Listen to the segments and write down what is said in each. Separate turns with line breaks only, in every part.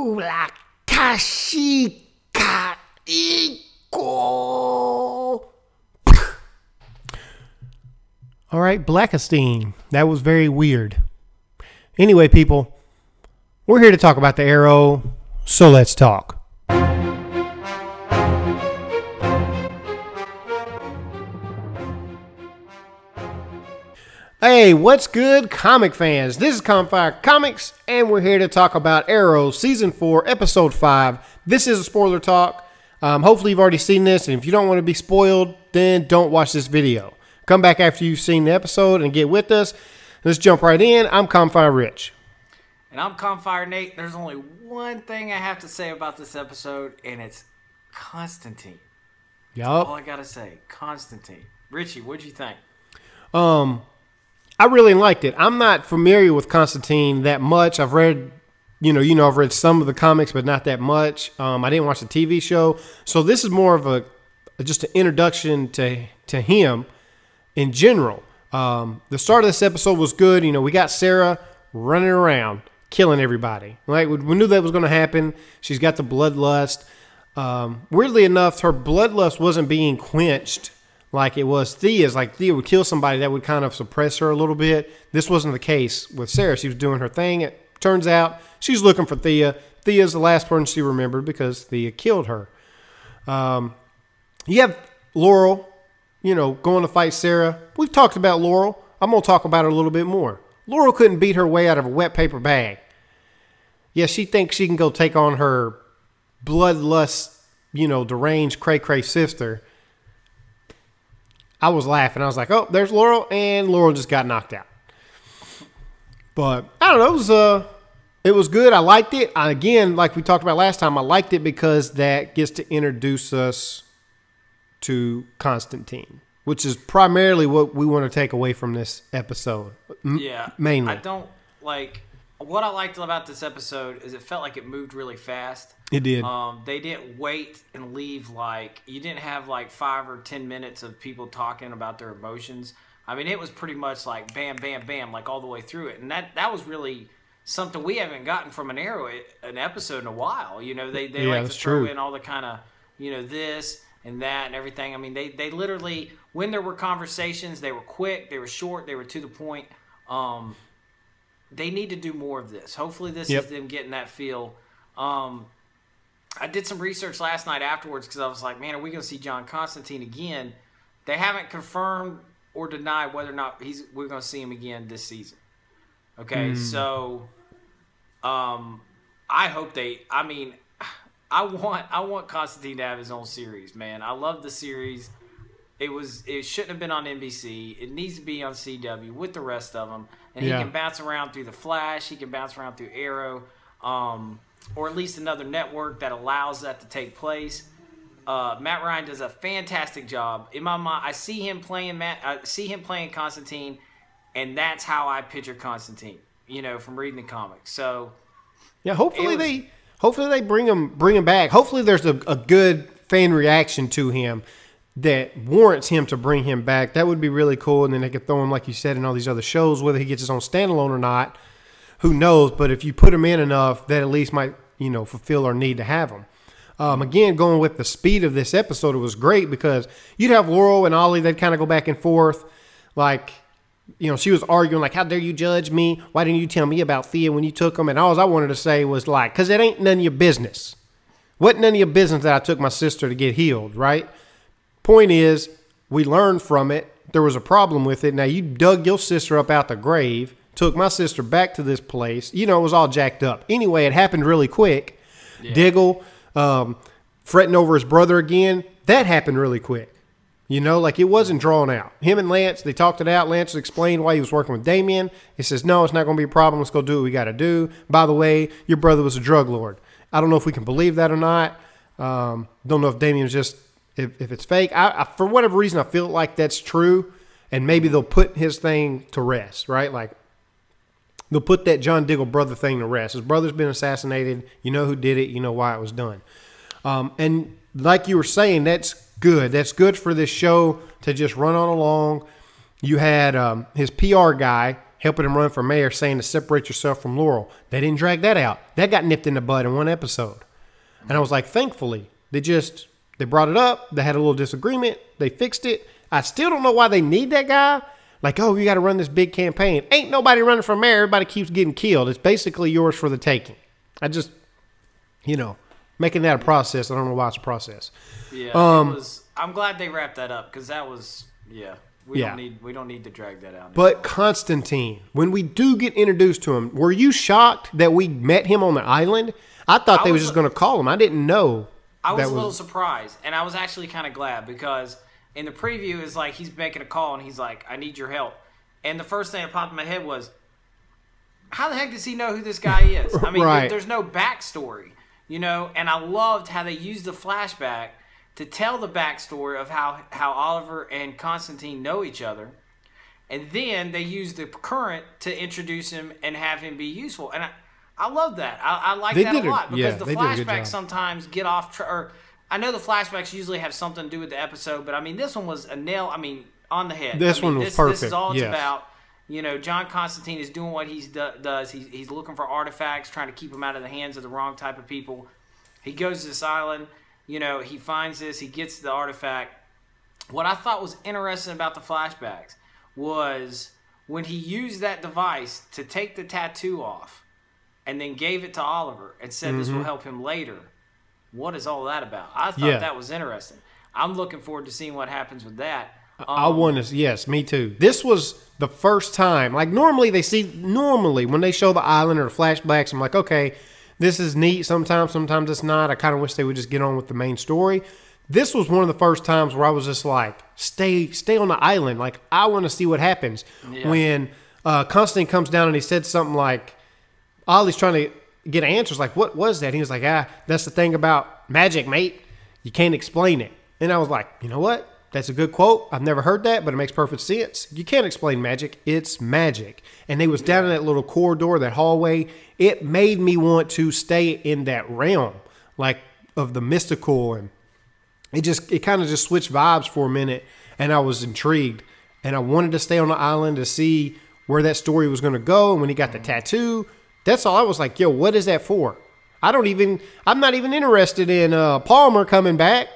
Kula Kashika Iko. All right, Blackestein. That was very weird. Anyway, people, we're here to talk about the Arrow, so let's talk. Hey, what's good, comic fans? This is Campfire Comics, and we're here to talk about Arrow Season 4, Episode 5. This is a spoiler talk. Hopefully you've already seen this, and if you don't want to be spoiled, then don't watch this video. Come back after you've seen the episode and get with us. Let's jump right in. I'm Campfire Rich.
And I'm Campfire Nate. There's only one thing I have to say about this episode, and it's Constantine.
Yup.
All I gotta say, Constantine. Richie, what'd you think?
I really liked it. I'm not familiar with Constantine that much. I've read, I've read some of the comics, but not that much. I didn't watch the TV show, so this is more of just an introduction to him in general. The start of this episode was good. We got Sarah running around, killing everybody. Like we knew that was going to happen. She's got the bloodlust. Weirdly enough, her bloodlust wasn't being quenched like it was Thea's. Like Thea would kill somebody, that would kind of suppress her a little bit. This wasn't the case with Sarah. She was doing her thing. It turns out she's looking for Thea. Thea's the last person she remembered because Thea killed her. You have Laurel, going to fight Sarah. We've talked about Laurel. I'm going to talk about her a little bit more. Laurel couldn't beat her way out of a wet paper bag. Yeah, she thinks she can go take on her bloodlust, deranged cray-cray sister. I was laughing. I was like, oh, there's Laurel, and Laurel just got knocked out. But, I don't know, it was good. I liked it. Again, like we talked about last time, I liked it because that gets to introduce us to Constantine, which is primarily what we want to take away from this episode.
Yeah.
Mainly.
What I liked about this episode is it felt like it moved really fast.
It did.
They didn't wait and leave you didn't have 5 or 10 minutes of people talking about their emotions. I mean, it was pretty much like bam, bam, bam, all the way through it. And that was really something we haven't gotten from an episode in a while. They like to throw in all the kind of, this and that and everything. I mean, they literally, when there were conversations, they were quick, they were short, they were to the point. They need to do more of this. Hopefully this is them getting that feel. I did some research last night afterwards because I was like, man, are we going to see John Constantine again? They haven't confirmed or denied whether or not we're going to see him again this season. Okay, so I hope I want Constantine to have his own series, man. I love the series. It shouldn't have been on NBC. It needs to be on CW with the rest of them. And he can bounce around through The Flash. He can bounce around through Arrow, or at least another network that allows that to take place. Matt Ryan does a fantastic job. In my mind, I see him playing Constantine, and that's how I picture Constantine. From reading the comics. So
yeah, hopefully they bring him back. Hopefully there's a good fan reaction to him that warrants him to bring him back. That would be really cool. And then they could throw him, like you said, in all these other shows, whether he gets his own standalone or not, who knows? But if you put him in enough, that at least might, fulfill our need to have him. Again, going with the speed of this episode, it was great because you'd have Laurel and Ollie, they'd kind of go back and forth. She was arguing, like, how dare you judge me? Why didn't you tell me about Thea when you took him? And all I wanted to say was, because it ain't none of your business. What none of your business that I took my sister to get healed, right? Point is, we learned from it. There was a problem with it. Now, you dug your sister up out the grave, took my sister back to this place. It was all jacked up. Anyway, it happened really quick. Yeah. Diggle, fretting over his brother again, that happened really quick. It wasn't drawn out. Him and Lance, they talked it out. Lance explained why he was working with Damien. He says, no, it's not going to be a problem. Let's go do what we got to do. By the way, your brother was a drug lord. I don't know if we can believe that or not. Don't know if Damien's just... If it's fake, I for whatever reason, I feel like that's true, and maybe they'll put his thing to rest, right? Like, they'll put that John Diggle brother thing to rest. His brother's been assassinated. You know who did it. You know why it was done. And like you were saying, that's good. That's good for this show to just run on along. You had his PR guy helping him run for mayor, saying to separate yourself from Laurel. They didn't drag that out. That got nipped in the bud in one episode. And I was like, thankfully, they brought it up. They had a little disagreement. They fixed it. I still don't know why they need that guy. Like, oh, you got to run this big campaign. Ain't nobody running for mayor. Everybody keeps getting killed. It's basically yours for the taking. I just, making that a process. I don't know why it's a process.
Yeah, it was. I'm glad they wrapped that up because that was, We don't need to drag that out anymore.
But Constantine, when we do get introduced to him, were you shocked that we met him on the island? I thought they was just going to call him. I didn't know.
I was a little surprised, and I was actually kind of glad because in the preview is like he's making a call and he's like, "I need your help," and the first thing that popped in my head was, "How the heck does he know who this guy is?" I mean,
right.
There's no backstory, And I loved how they used the flashback to tell the backstory of how Oliver and Constantine know each other. And then they use the current to introduce him and have him be useful. And I love that. I like that a lot because the flashbacks sometimes get off or I know the flashbacks usually have something to do with the episode, but I mean, this one was a nail, on the head.
This one was perfect.
This is all it's about. John Constantine is doing what he does. He's looking for artifacts, trying to keep them out of the hands of the wrong type of people. He goes to this island. He finds this. He gets the artifact. What I thought was interesting about the flashbacks was when he used that device to take the tattoo off and then gave it to Oliver and said this will help him later. What is all that about? I thought that was interesting. I'm looking forward to seeing what happens with that.
I want to, yes, me too. This was the first time. Like normally when they show the island or the flashbacks, I'm like, okay, this is neat sometimes it's not. I kind of wish they would just get on with the main story. This was one of the first times where I was just like, stay on the island. Like, I want to see what happens. Yeah. When Constantine comes down and he said something like, Ollie's trying to get answers. Like, what was that? He was like, that's the thing about magic, mate. You can't explain it. And I was like, you know what? That's a good quote. I've never heard that, but it makes perfect sense. You can't explain magic. It's magic. And they was down in that little corridor, that hallway. It made me want to stay in that realm, like of the mystical, and it kind of just switched vibes for a minute, and I was intrigued, and I wanted to stay on the island to see where that story was going to go. And when he got the tattoo, that's all. I was like, yo, what is that for? I'm not even interested in Palmer coming back.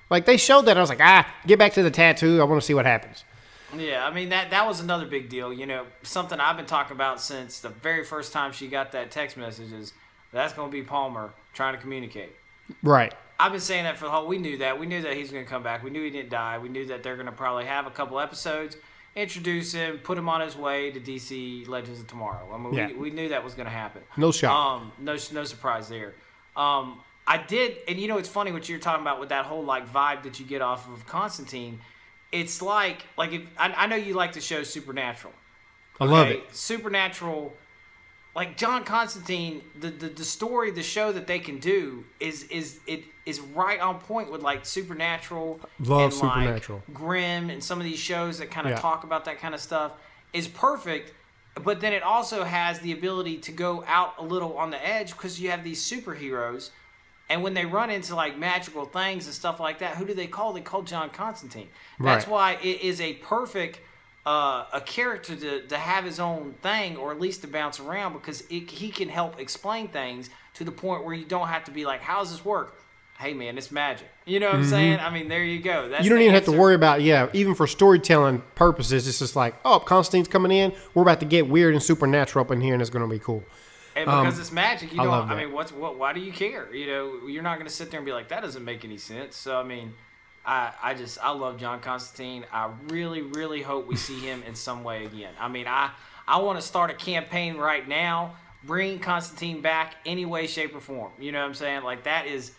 Like, they showed that. I was like, get back to the tattoo. I want to see what happens.
Yeah, that was another big deal. Something I've been talking about since the very first time she got that text message is that's going to be Palmer trying to communicate.
Right.
I've been saying that for the whole. We knew that. We knew that he's going to come back. We knew he didn't die. We knew that they're going to probably have a couple episodes, introduce him, put him on his way to DC Legends of Tomorrow. We knew that was going to happen.
No shock.
No surprise there. I did, and it's funny what you're talking about with that whole like vibe that you get off of Constantine. It's like if I know you like the show Supernatural.
I love it.
Supernatural. Like John Constantine, the story, the show that they can do is right on point with like Supernatural.
Love
and
Supernatural.
Like Grimm and some of these shows that kind of talk about that kind of stuff is perfect. But then it also has the ability to go out a little on the edge because you have these superheroes, and when they run into like magical things and stuff like that, who do they call? They call John Constantine. That's why it is a perfect. A character to have his own thing, or at least to bounce around, because he can help explain things to the point where you don't have to be like, how does this work? Hey, man, it's magic. You know what I'm saying? There you go.
You don't even have to worry about, even for storytelling purposes, it's just like, oh, Constantine's coming in. We're about to get weird and supernatural up in here, and it's going to be cool.
And because it's magic, you don't, why do you care? You're not going to sit there and be like, that doesn't make any sense. So, I love John Constantine. I really, really hope we see him in some way again. I want to start a campaign right now, bring Constantine back any way, shape, or form. You know what I'm saying? Like that is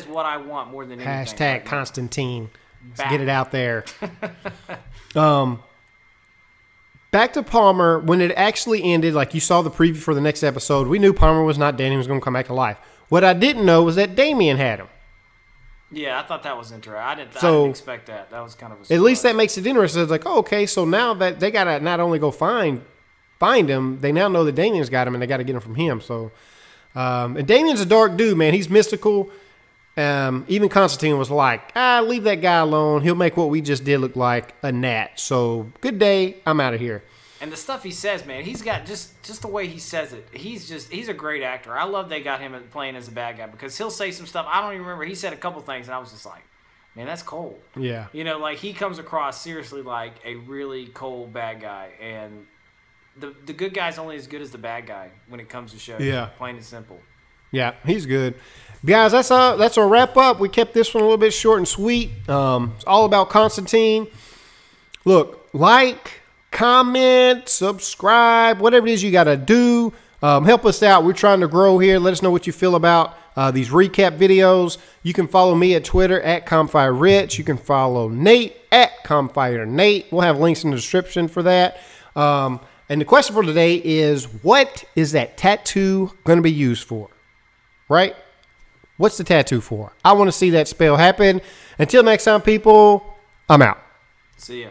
what I want more than anything.
Hashtag Constantine. Let's get it out there. Back to Palmer, when it actually ended, like you saw the preview for the next episode, we knew Palmer was not dead. He was going to come back to life. What I didn't know was that Damien had him.
Yeah, I thought that was interesting. I didn't expect that. That was kind of a surprise.
At least that makes it interesting. It's like, oh, okay, so now that they got to not only go find him, they now know that Damien's got him, and they got to get him from him. So, and Damien's a dark dude, man. He's mystical. Even Constantine was like, leave that guy alone. He'll make what we just did look like a gnat. So, good day. I'm out of here.
And the stuff he says, man, he's got just the way he says it. He's a great actor. I love they got him playing as a bad guy because he'll say some stuff. I don't even remember. He said a couple things, and I was just like, man, that's cold.
Yeah.
You know, like he comes across seriously like a really cold bad guy, and the good guy's only as good as the bad guy when it comes to shows.
Yeah.
Plain and simple.
Yeah, he's good. Guys, that's our wrap up. We kept this one a little bit short and sweet. It's all about Constantine. Look, like, comment, subscribe, whatever it is you got to do. Help us out. We're trying to grow here. Let us know what you feel about these recap videos. You can follow me at Twitter at ComfireRich. You can follow Nate at ComfireNate. We'll have links in the description for that. And the question for today is, what is that tattoo going to be used for? Right? What's the tattoo for? I want to see that spell happen. Until next time, people, I'm out.
See ya.